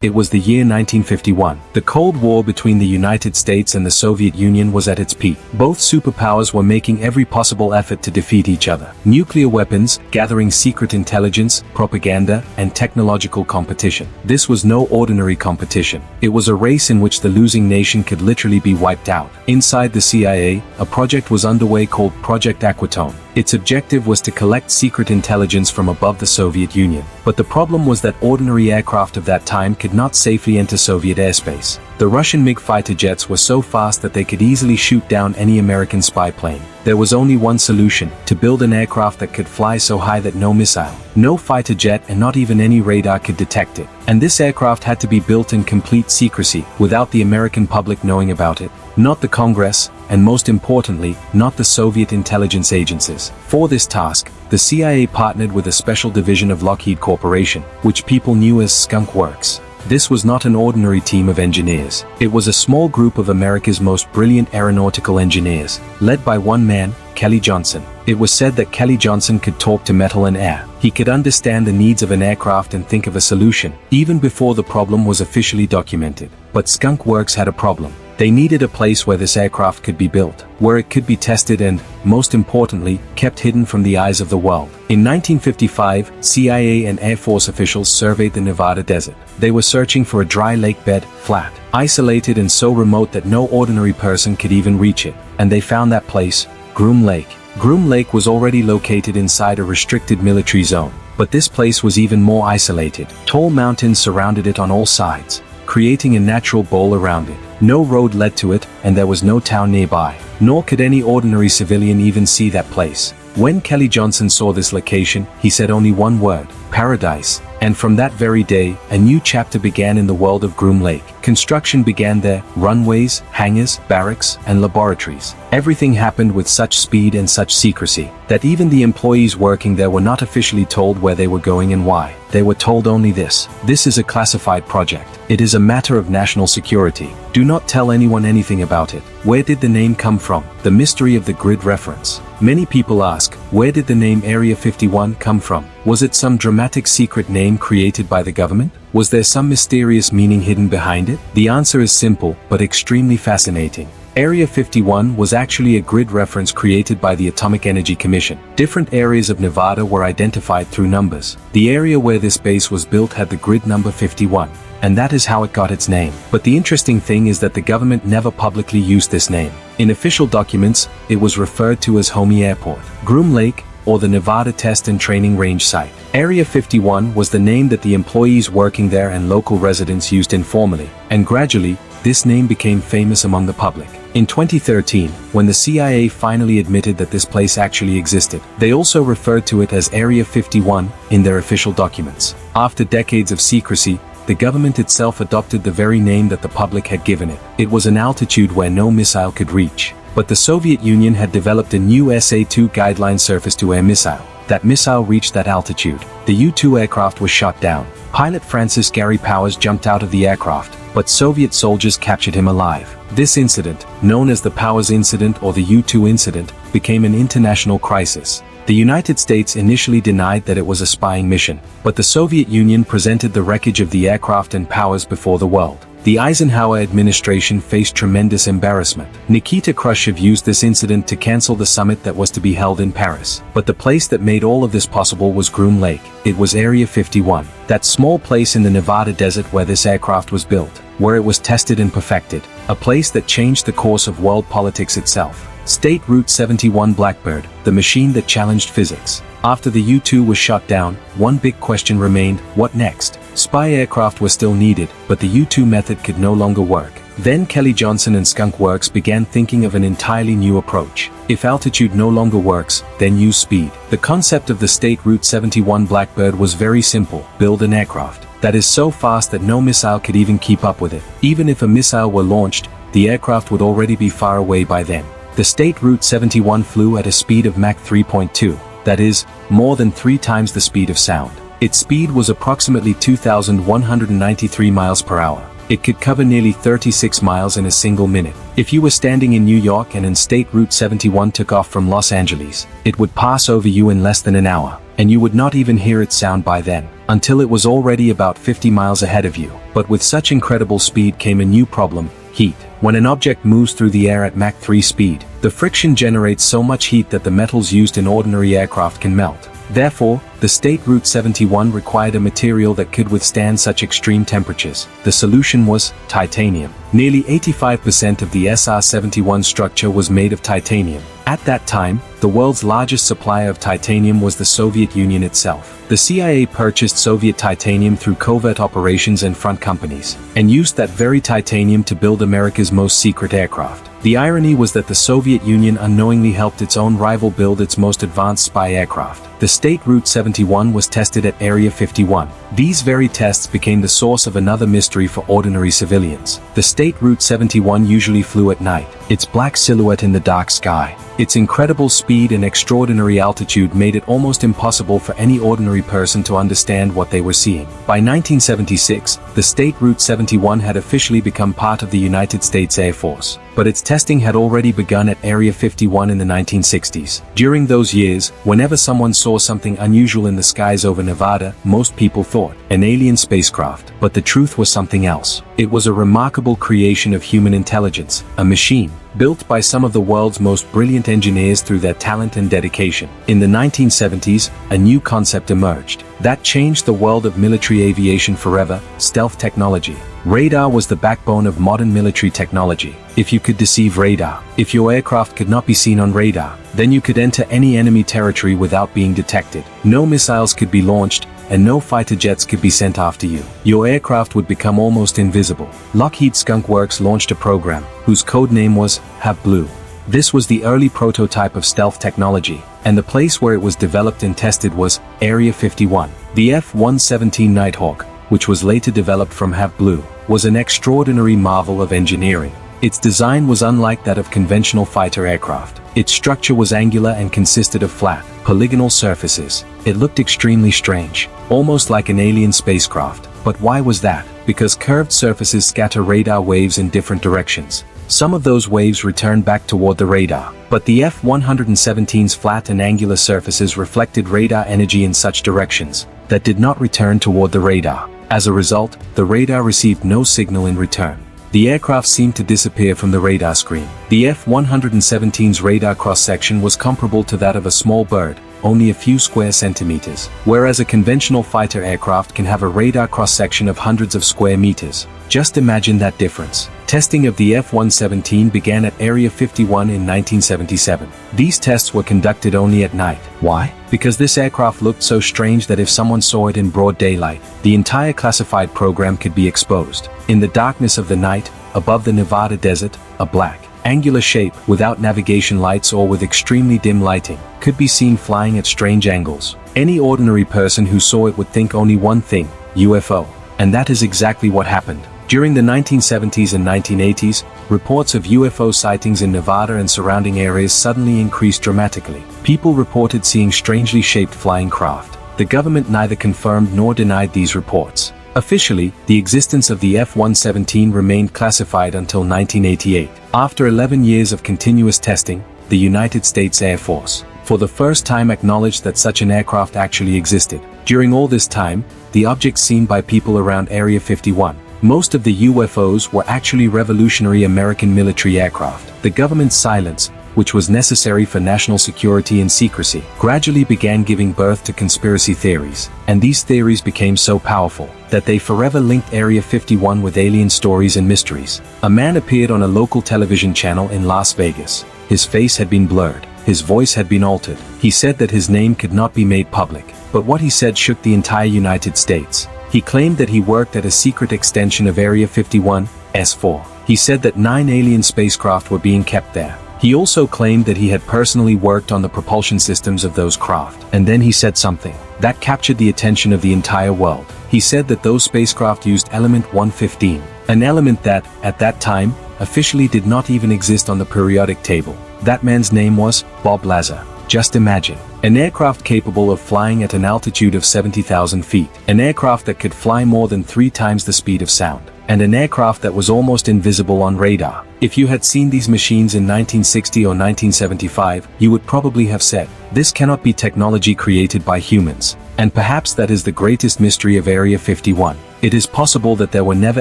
It was the year 1951. The Cold War between the United States and the Soviet Union was at its peak. Both superpowers were making every possible effort to defeat each other. Nuclear weapons, gathering secret intelligence, propaganda, and technological competition. This was no ordinary competition. It was a race in which the losing nation could literally be wiped out. Inside the CIA, a project was underway called Project Aquatone. Its objective was to collect secret intelligence from above the Soviet Union. But the problem was that ordinary aircraft of that time could not safely enter Soviet airspace. The Russian MiG fighter jets were so fast that they could easily shoot down any American spy plane. There was only one solution: to build an aircraft that could fly so high that no missile, no fighter jet, and not even any radar could detect it. And this aircraft had to be built in complete secrecy, without the American public knowing about it. Not the Congress, and most importantly, not the Soviet intelligence agencies. For this task, the CIA partnered with a special division of Lockheed Corporation, which people knew as Skunk Works. This was not an ordinary team of engineers. It was a small group of America's most brilliant aeronautical engineers, led by one man, Kelly Johnson. It was said that Kelly Johnson could talk to metal and air. He could understand the needs of an aircraft and think of a solution, even before the problem was officially documented. But Skunk Works had a problem. They needed a place where this aircraft could be built, where it could be tested and, most importantly, kept hidden from the eyes of the world. In 1955, CIA and Air Force officials surveyed the Nevada desert. They were searching for a dry lake bed, flat, isolated and so remote that no ordinary person could even reach it. And they found that place, Groom Lake. Groom Lake was already located inside a restricted military zone. But this place was even more isolated. Tall mountains surrounded it on all sides, creating a natural bowl around it. No road led to it, and there was no town nearby. Nor could any ordinary civilian even see that place. When Kelly Johnson saw this location, he said only one word: paradise. And from that very day, a new chapter began in the world of Groom Lake. Construction began there: runways, hangars, barracks, and laboratories. Everything happened with such speed and such secrecy that even the employees working there were not officially told where they were going and why. They were told only this: this is a classified project. It is a matter of national security. Do not tell anyone anything about it. Where did the name come from? The mystery of the grid reference. Many people ask, where did the name Area 51 come from? Was it some dramatic secret name created by the government? Was there some mysterious meaning hidden behind it? The answer is simple, but extremely fascinating. Area 51 was actually a grid reference created by the Atomic Energy Commission. Different areas of Nevada were identified through numbers. The area where this base was built had the grid number 51. And that is how it got its name. But the interesting thing is that the government never publicly used this name. In official documents, it was referred to as Homey Airport, Groom Lake, or the Nevada Test and Training Range Site. Area 51 was the name that the employees working there and local residents used informally, and gradually, this name became famous among the public. In 2013, when the CIA finally admitted that this place actually existed, they also referred to it as Area 51 in their official documents. After decades of secrecy, the government itself adopted the very name that the public had given it. It was an altitude where no missile could reach. But the Soviet Union had developed a new SA-2 guideline surface-to-air missile. That missile reached that altitude. The U-2 aircraft was shot down. Pilot Francis Gary Powers jumped out of the aircraft, but Soviet soldiers captured him alive. This incident, known as the Powers Incident or the U-2 incident, became an international crisis. The United States initially denied that it was a spying mission, but the Soviet Union presented the wreckage of the aircraft and Powers before the world. The Eisenhower administration faced tremendous embarrassment. Nikita Khrushchev used this incident to cancel the summit that was to be held in Paris. But the place that made all of this possible was Groom Lake. It was Area 51, that small place in the Nevada desert where this aircraft was built, where it was tested and perfected, a place that changed the course of world politics itself. State Route 71 Blackbird, the machine that challenged physics. After the U-2 was shot down, one big question remained: what next? Spy aircraft were still needed, but the U-2 method could no longer work. Then Kelly Johnson and Skunk Works began thinking of an entirely new approach. If altitude no longer works, then use speed. The concept of the State Route 71 Blackbird was very simple: build an aircraft that is so fast that no missile could even keep up with it. Even if a missile were launched, the aircraft would already be far away by then. The State Route 71 flew at a speed of Mach 3.2, that is, more than 3 times the speed of sound. Its speed was approximately 2,193 miles per hour. It could cover nearly 36 miles in a single minute. If you were standing in New York and State Route 71 took off from Los Angeles, it would pass over you in less than an hour, and you would not even hear its sound by then, until it was already about 50 miles ahead of you. But with such incredible speed came a new problem: heat. When an object moves through the air at Mach 3 speed, the friction generates so much heat that the metals used in ordinary aircraft can melt. Therefore, the State Route 71 required a material that could withstand such extreme temperatures. The solution was titanium. Nearly 85% of the SR-71 structure was made of titanium. At that time, the world's largest supplier of titanium was the Soviet Union itself. The CIA purchased Soviet titanium through covert operations and front companies, and used that very titanium to build America's most secret aircraft. The irony was that the Soviet Union unknowingly helped its own rival build its most advanced spy aircraft. The State Route 71 was tested at Area 51. These very tests became the source of another mystery for ordinary civilians. The State Route 71 usually flew at night, its black silhouette in the dark sky. Its incredible speed and extraordinary altitude made it almost impossible for any ordinary person to understand what they were seeing. By 1976, the State Route 71 had officially become part of the United States Air Force, but its testing had already begun at Area 51 in the 1960s. During those years, whenever someone saw something unusual in the skies over Nevada, most people thought an alien spacecraft. But the truth was something else. It was a remarkable creation of human intelligence, a machine built by some of the world's most brilliant engineers through their talent and dedication. In the 1970s, a new concept emerged that changed the world of military aviation forever: stealth technology. Radar was the backbone of modern military technology. If you could deceive radar, if your aircraft could not be seen on radar, then you could enter any enemy territory without being detected. No missiles could be launched, and no fighter jets could be sent after you. Your aircraft would become almost invisible. Lockheed Skunk Works launched a program whose code name was Have Blue. This was the early prototype of stealth technology, and the place where it was developed and tested was Area 51. The F-117 Nighthawk, which was later developed from Have Blue, was an extraordinary marvel of engineering. Its design was unlike that of conventional fighter aircraft. Its structure was angular and consisted of flat, polygonal surfaces. It looked extremely strange, almost like an alien spacecraft. But why was that? Because curved surfaces scatter radar waves in different directions. Some of those waves return back toward the radar, but the F-117's flat and angular surfaces reflected radar energy in such directions that did not return toward the radar. As a result, the radar received no signal in return. The aircraft seemed to disappear from the radar screen. The F-117's radar cross-section was comparable to that of a small bird, only a few square centimeters, whereas a conventional fighter aircraft can have a radar cross-section of hundreds of square meters. Just imagine that difference. Testing of the F-117 began at Area 51 in 1977. These tests were conducted only at night. Why? Because this aircraft looked so strange that if someone saw it in broad daylight, the entire classified program could be exposed. In the darkness of the night, above the Nevada desert, a black, angular shape, without navigation lights or with extremely dim lighting, could be seen flying at strange angles. Any ordinary person who saw it would think only one thing: UFO. And that is exactly what happened. During the 1970s and 1980s, reports of UFO sightings in Nevada and surrounding areas suddenly increased dramatically. People reported seeing strangely shaped flying craft. The government neither confirmed nor denied these reports. Officially, the existence of the F-117 remained classified until 1988. After 11 years of continuous testing, the United States Air Force, for the first time, acknowledged that such an aircraft actually existed. During all this time, the objects seen by people around Area 51, most of the UFOs were actually revolutionary American military aircraft. The government's silence, which was necessary for national security and secrecy, gradually began giving birth to conspiracy theories. And these theories became so powerful that they forever linked Area 51 with alien stories and mysteries. A man appeared on a local television channel in Las Vegas. His face had been blurred. His voice had been altered. He said that his name could not be made public. But what he said shook the entire United States. He claimed that he worked at a secret extension of Area 51, S4. He said that 9 alien spacecraft were being kept there. He also claimed that he had personally worked on the propulsion systems of those craft. And then he said something that captured the attention of the entire world. He said that those spacecraft used element 115, an element that, at that time, officially did not even exist on the periodic table. That man's name was Bob Lazar. Just imagine, an aircraft capable of flying at an altitude of 70,000 feet, an aircraft that could fly more than 3 times the speed of sound, and an aircraft that was almost invisible on radar. If you had seen these machines in 1960 or 1975, you would probably have said, "This cannot be technology created by humans." And perhaps that is the greatest mystery of Area 51. It is possible that there were never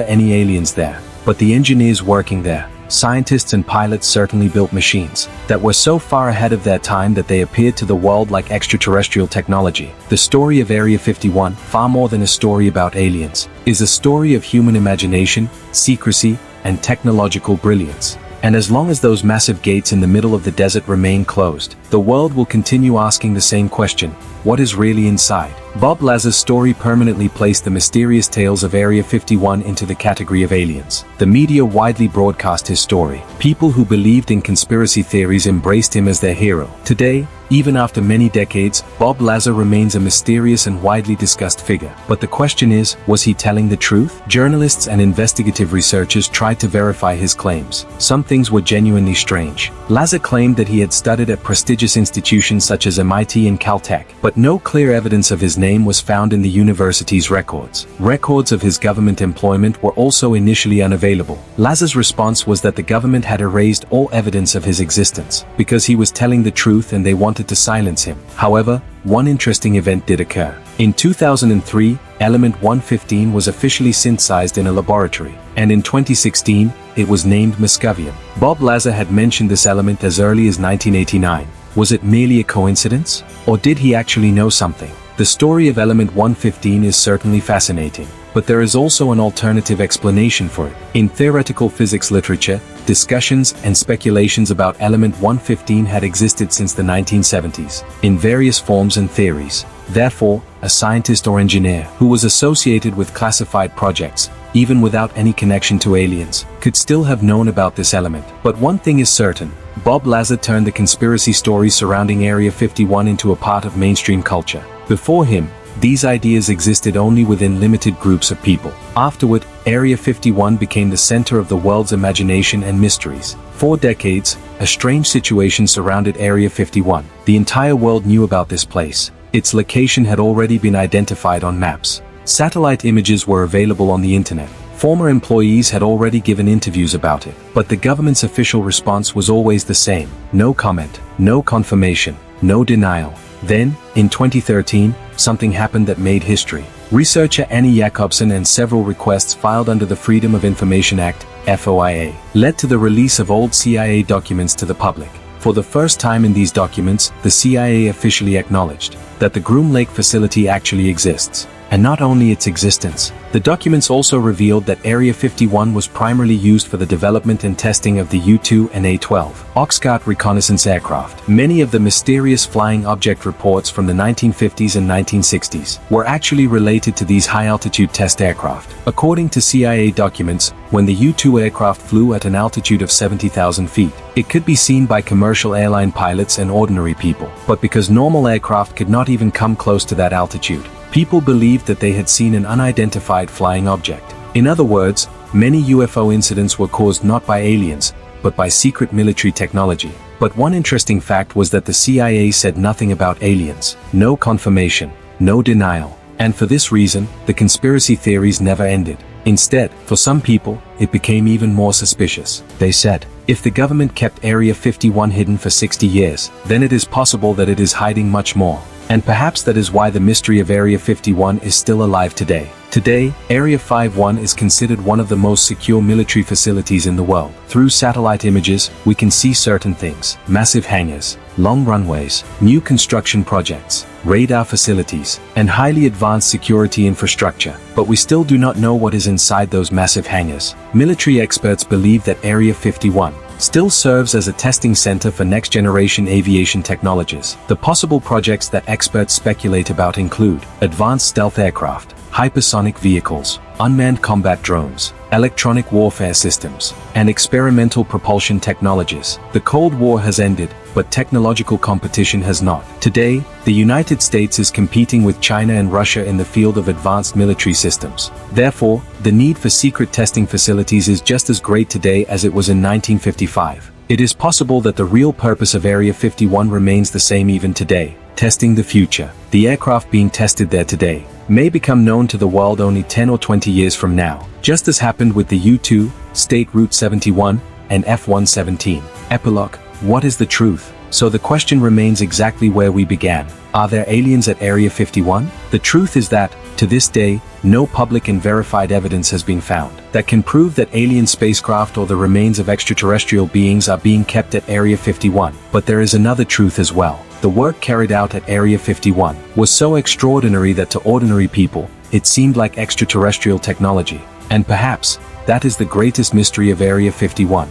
any aliens there, but the engineers working there, scientists and pilots certainly built machines that were so far ahead of their time that they appeared to the world like extraterrestrial technology. The story of Area 51, far more than a story about aliens, is a story of human imagination, secrecy, and technological brilliance. And as long as those massive gates in the middle of the desert remain closed, the world will continue asking the same question: what is really inside? Bob Lazar's story permanently placed the mysterious tales of Area 51 into the category of aliens. The media widely broadcast his story. People who believed in conspiracy theories embraced him as their hero. Today, even after many decades, Bob Lazar remains a mysterious and widely discussed figure. But the question is, was he telling the truth? Journalists and investigative researchers tried to verify his claims. Some things were genuinely strange. Lazar claimed that he had studied at prestigious institutions such as MIT and Caltech, but no clear evidence of his name was found in the university's records. Records of his government employment were also initially unavailable. Lazar's response was that the government had erased all evidence of his existence because he was telling the truth and they wanted to silence him. However, one interesting event did occur. In 2003, element 115 was officially synthesized in a laboratory, and in 2016, it was named muscovium. Bob Lazar had mentioned this element as early as 1989. Was it merely a coincidence? Or did he actually know something? The story of element 115 is certainly fascinating, but there is also an alternative explanation for it. In theoretical physics literature, discussions and speculations about element 115 had existed since the 1970s, in various forms and theories. Therefore, a scientist or engineer who was associated with classified projects, even without any connection to aliens, could still have known about this element. But one thing is certain: Bob Lazar turned the conspiracy stories surrounding Area 51 into a part of mainstream culture. Before him, these ideas existed only within limited groups of people. Afterward, Area 51 became the center of the world's imagination and mysteries. For decades, a strange situation surrounded Area 51. The entire world knew about this place. Its location had already been identified on maps. Satellite images were available on the internet. Former employees had already given interviews about it. But the government's official response was always the same: no comment, no confirmation, no denial. Then, in 2013, something happened that made history. Researcher Annie Jacobsen and several requests filed under the Freedom of Information Act, FOIA, led to the release of old CIA documents to the public. For the first time in these documents, the CIA officially acknowledged that the Groom Lake facility actually exists. And not only its existence, the documents also revealed that Area 51 was primarily used for the development and testing of the U-2 and A-12 Oxcart reconnaissance aircraft. Many of the mysterious flying object reports from the 1950s and 1960s were actually related to these high-altitude test aircraft. According to CIA documents, when the U-2 aircraft flew at an altitude of 70,000 feet, it could be seen by commercial airline pilots and ordinary people. But because normal aircraft could not even come close to that altitude, people believed that they had seen an unidentified flying object. In other words, many UFO incidents were caused not by aliens, but by secret military technology. But one interesting fact was that the CIA said nothing about aliens, no confirmation, no denial. And for this reason, the conspiracy theories never ended. Instead, for some people, it became even more suspicious. They said, if the government kept Area 51 hidden for 60 years, then it is possible that it is hiding much more. And perhaps that is why the mystery of Area 51 is still alive today. Today, Area 51 is considered one of the most secure military facilities in the world. Through satellite images, we can see certain things: massive hangars, long runways, new construction projects, radar facilities, and highly advanced security infrastructure. But we still do not know what is inside those massive hangars. Military experts believe that Area 51 still serves as a testing center for next-generation aviation technologies. The possible projects that experts speculate about include advanced stealth aircraft, hypersonic vehicles, unmanned combat drones, electronic warfare systems, and experimental propulsion technologies. The Cold War has ended, but technological competition has not. Today, the United States is competing with China and Russia in the field of advanced military systems. Therefore, the need for secret testing facilities is just as great today as it was in 1955. It is possible that the real purpose of Area 51 remains the same even today: testing the future. The aircraft being tested there today may become known to the world only 10 or 20 years from now, just as happened with the U-2, State Route 71, and F-117. Epilogue: what is the truth? So the question remains exactly where we began. Are there aliens at Area 51? The truth is that, to this day, no public and verified evidence has been found that can prove that alien spacecraft or the remains of extraterrestrial beings are being kept at Area 51. But there is another truth as well. The work carried out at Area 51 was so extraordinary that to ordinary people, it seemed like extraterrestrial technology. And perhaps, that is the greatest mystery of Area 51.